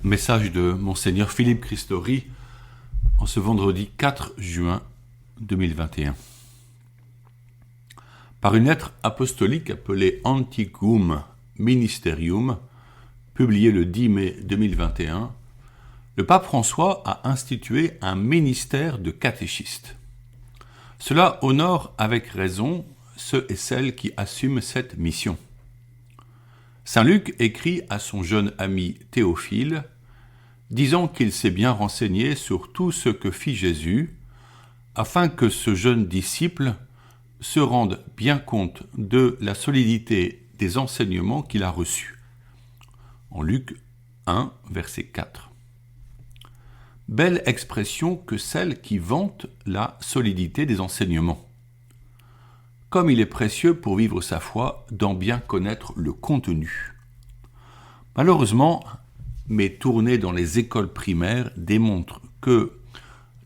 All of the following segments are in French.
Message de Monseigneur Philippe Christori en ce vendredi 4 juin 2021. Par une lettre apostolique appelée Antiquum Ministerium, publiée le 10 mai 2021, le pape François a institué un ministère de catéchistes. Cela honore avec raison ceux et celles qui assument cette mission. Saint Luc écrit à son jeune ami Théophile, disant qu'il s'est bien renseigné sur tout ce que fit Jésus, afin que ce jeune disciple se rende bien compte de la solidité des enseignements qu'il a reçus. En Luc 1, verset 4. Belle expression que celle qui vante la solidité des enseignements. Comme il est précieux pour vivre sa foi d'en bien connaître le contenu. Malheureusement, mes tournées dans les écoles primaires démontrent que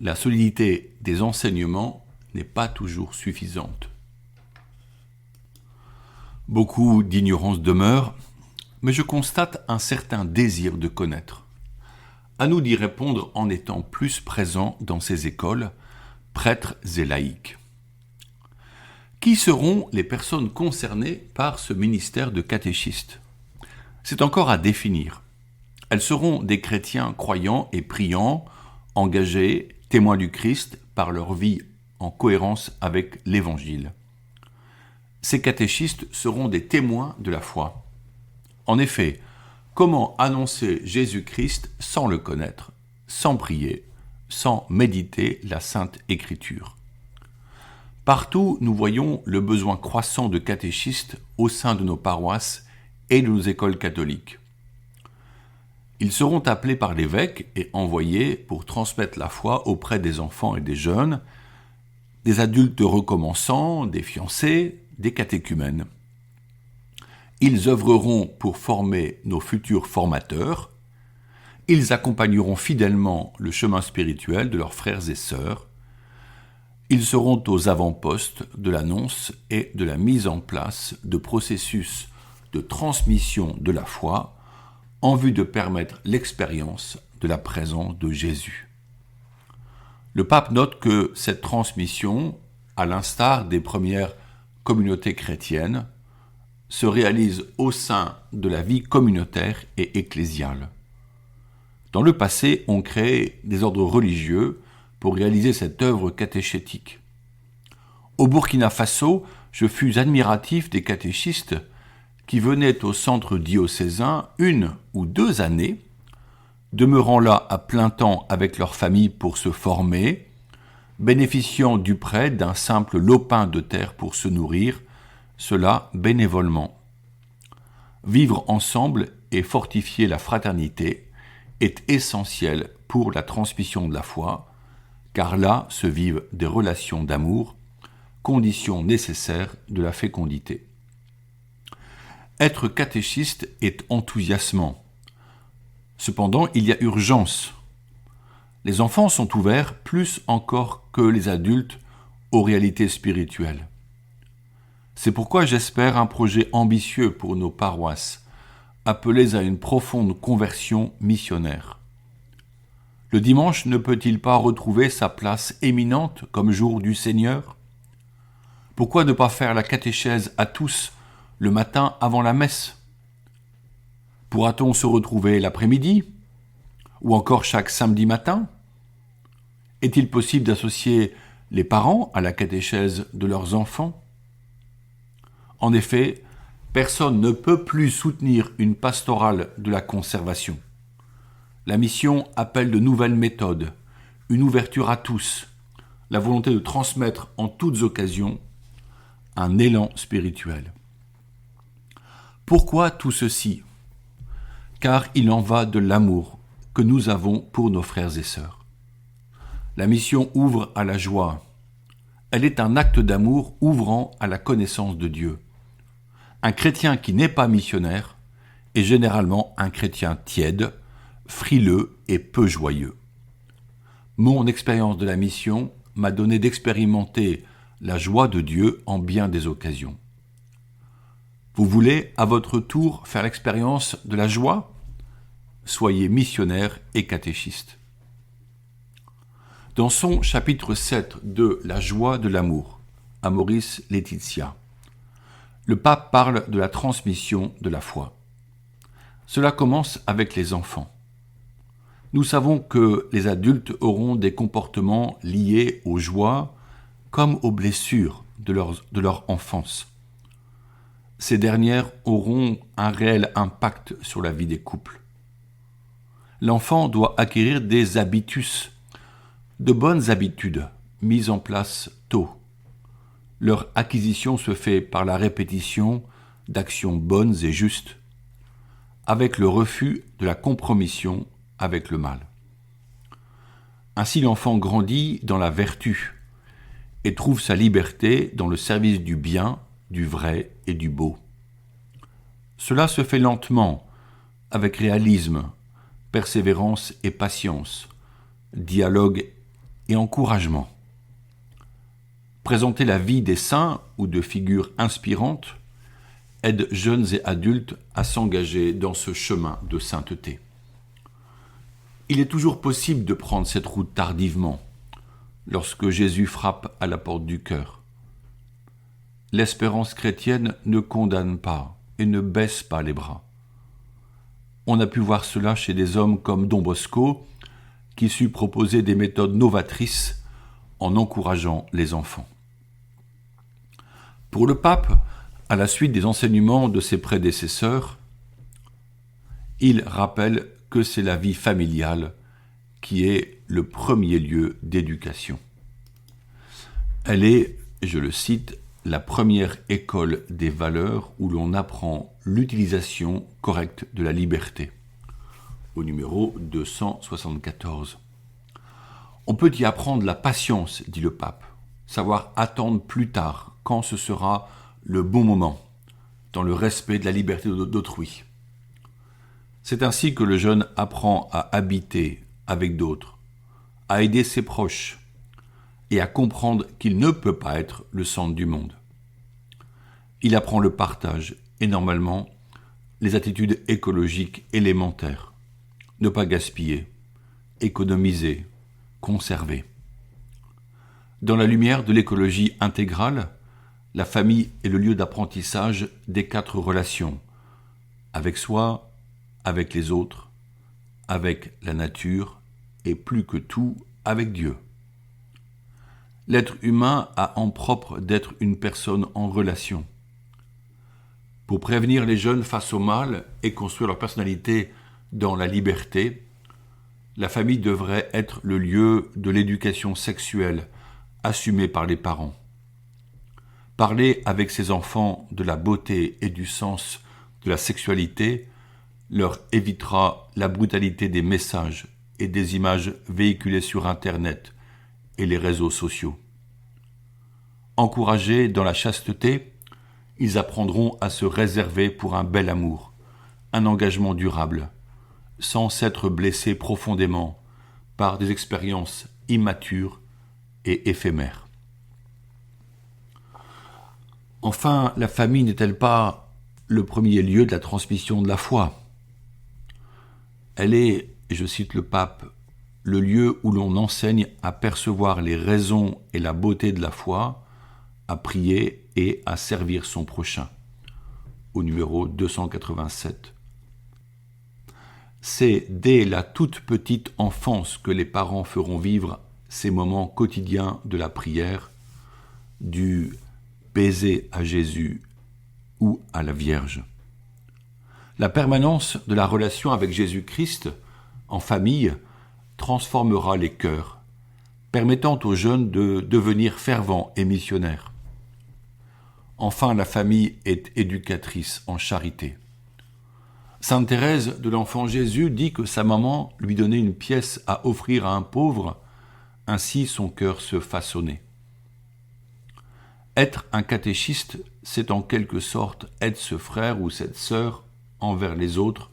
la solidité des enseignements n'est pas toujours suffisante. Beaucoup d'ignorance demeure, mais je constate un certain désir de connaître. À nous d'y répondre en étant plus présents dans ces écoles, prêtres et laïcs. Qui seront les personnes concernées par ce ministère de catéchistes ? C'est encore à définir. Elles seront des chrétiens croyants et priants, engagés, témoins du Christ par leur vie en cohérence avec l'Évangile. Ces catéchistes seront des témoins de la foi. En effet, comment annoncer Jésus-Christ sans le connaître, sans prier, sans méditer la Sainte Écriture ? Partout, nous voyons le besoin croissant de catéchistes au sein de nos paroisses et de nos écoles catholiques. Ils seront appelés par l'évêque et envoyés pour transmettre la foi auprès des enfants et des jeunes, des adultes recommençants, des fiancés, des catéchumènes. Ils œuvreront pour former nos futurs formateurs. Ils accompagneront fidèlement le chemin spirituel de leurs frères et sœurs. Ils seront aux avant-postes de l'annonce et de la mise en place de processus de transmission de la foi en vue de permettre l'expérience de la présence de Jésus. Le pape note que cette transmission, à l'instar des premières communautés chrétiennes, se réalise au sein de la vie communautaire et ecclésiale. Dans le passé, on créait des ordres religieux pour réaliser cette œuvre catéchétique. Au Burkina Faso, je fus admiratif des catéchistes qui venaient au centre diocésain 1 ou 2 années, demeurant là à plein temps avec leur famille pour se former, bénéficiant du prêt d'un simple lopin de terre pour se nourrir, cela bénévolement. Vivre ensemble et fortifier la fraternité est essentiel pour la transmission de la foi, car là se vivent des relations d'amour, condition nécessaire de la fécondité. Être catéchiste est enthousiasmant. Cependant, il y a urgence. Les enfants sont ouverts plus encore que les adultes aux réalités spirituelles. C'est pourquoi j'espère un projet ambitieux pour nos paroisses, appelées à une profonde conversion missionnaire. Le dimanche ne peut-il pas retrouver sa place éminente comme jour du Seigneur ? Pourquoi ne pas faire la catéchèse à tous le matin avant la messe ? Pourra-t-on se retrouver l'après-midi ? Ou encore chaque samedi matin ? Est-il possible d'associer les parents à la catéchèse de leurs enfants ? En effet, personne ne peut plus soutenir une pastorale de la conservation. La mission appelle de nouvelles méthodes, une ouverture à tous, la volonté de transmettre en toutes occasions un élan spirituel. Pourquoi tout ceci ? Car il en va de l'amour que nous avons pour nos frères et sœurs. La mission ouvre à la joie. Elle est un acte d'amour ouvrant à la connaissance de Dieu. Un chrétien qui n'est pas missionnaire est généralement un chrétien tiède, frileux et peu joyeux. Mon expérience de la mission m'a donné d'expérimenter la joie de Dieu en bien des occasions. Vous voulez, à votre tour, faire l'expérience de la joie ? soyez missionnaires et catéchistes. Dans son chapitre 7 de La joie de l'amour, Amoris Laetitia, le pape parle de la transmission de la foi. Cela commence avec les enfants. Nous savons que les adultes auront des comportements liés aux joies comme aux blessures de leur enfance. Ces dernières auront un réel impact sur la vie des couples. L'enfant doit acquérir des habitus, de bonnes habitudes mises en place tôt. Leur acquisition se fait par la répétition d'actions bonnes et justes, avec le refus de la compromission avec le mal. Ainsi l'enfant grandit dans la vertu et trouve sa liberté dans le service du bien, du vrai et du beau. Cela se fait lentement, avec réalisme, persévérance et patience, dialogue et encouragement. Présenter la vie des saints ou de figures inspirantes aide jeunes et adultes à s'engager dans ce chemin de sainteté. Il est toujours possible de prendre cette route tardivement, lorsque Jésus frappe à la porte du cœur. L'espérance chrétienne ne condamne pas et ne baisse pas les bras. On a pu voir cela chez des hommes comme Don Bosco, qui sut proposer des méthodes novatrices en encourageant les enfants. Pour le pape, à la suite des enseignements de ses prédécesseurs, il rappelle que c'est la vie familiale qui est le premier lieu d'éducation. Elle est, je le cite, la première école des valeurs où l'on apprend l'utilisation correcte de la liberté, au numéro 274. On peut y apprendre la patience, dit le pape, savoir attendre plus tard, quand ce sera le bon moment, dans le respect de la liberté d'autrui. C'est ainsi que le jeune apprend à habiter avec d'autres, à aider ses proches et à comprendre qu'il ne peut pas être le centre du monde. Il apprend le partage et normalement les attitudes écologiques élémentaires. Ne pas gaspiller, économiser, conserver. Dans la lumière de l'écologie intégrale, la famille est le lieu d'apprentissage des 4 relations, avec soi, avec les autres, avec la nature et plus que tout avec Dieu. L'être humain a en propre d'être une personne en relation. Pour prévenir les jeunes face au mal et construire leur personnalité dans la liberté, la famille devrait être le lieu de l'éducation sexuelle assumée par les parents. Parler avec ses enfants de la beauté et du sens de la sexualité leur évitera la brutalité des messages et des images véhiculées sur Internet et les réseaux sociaux. Encouragés dans la chasteté, ils apprendront à se réserver pour un bel amour, un engagement durable, sans s'être blessés profondément par des expériences immatures et éphémères. Enfin, la famille n'est-elle pas le premier lieu de la transmission de la foi ? Elle est, et je cite le pape, le lieu où l'on enseigne à percevoir les raisons et la beauté de la foi, à prier et à servir son prochain, au numéro 287. C'est dès la toute petite enfance que les parents feront vivre ces moments quotidiens de la prière, du baiser à Jésus ou à la Vierge. La permanence de la relation avec Jésus-Christ en famille transformera les cœurs, permettant aux jeunes de devenir fervents et missionnaires. Enfin, la famille est éducatrice en charité. Sainte Thérèse de l'Enfant Jésus dit que sa maman lui donnait une pièce à offrir à un pauvre, ainsi son cœur se façonnait. Être un catéchiste, c'est en quelque sorte être ce frère ou cette sœur envers les autres,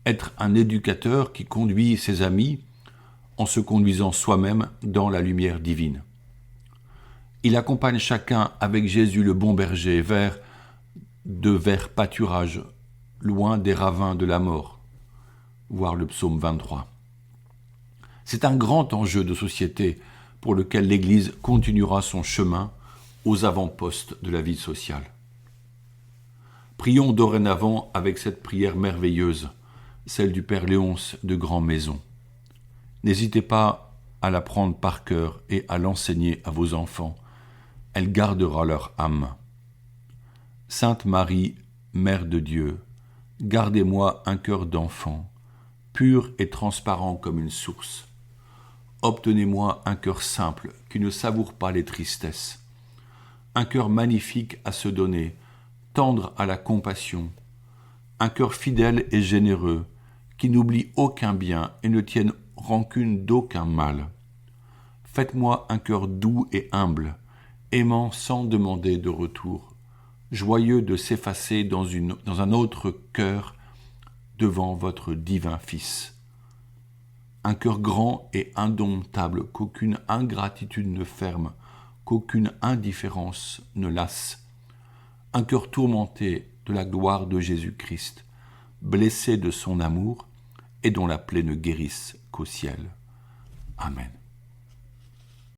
être un éducateur qui conduit ses amis en se conduisant soi-même dans la lumière divine. Il accompagne chacun avec Jésus le bon berger vers de verts pâturages, loin des ravins de la mort, voir le psaume 23. C'est un grand enjeu de société pour lequel l'Église continuera son chemin aux avant-postes de la vie sociale. Prions dorénavant avec cette prière merveilleuse, celle du Père Léonce de Grand Maison. N'hésitez pas à la prendre par cœur et à l'enseigner à vos enfants. Elle gardera leur âme. Sainte Marie, Mère de Dieu, gardez-moi un cœur d'enfant, pur et transparent comme une source. Obtenez-moi un cœur simple qui ne savoure pas les tristesses, un cœur magnifique à se donner, tendre à la compassion, un cœur fidèle et généreux qui n'oublie aucun bien et ne tienne rancune d'aucun mal. Faites-moi un cœur doux et humble, aimant sans demander de retour, joyeux de s'effacer dans un autre cœur devant votre divin Fils. Un cœur grand et indomptable qu'aucune ingratitude ne ferme, qu'aucune indifférence ne lasse. Un cœur tourmenté de la gloire de Jésus-Christ, blessé de son amour et dont la plaie ne guérisse qu'au ciel. Amen.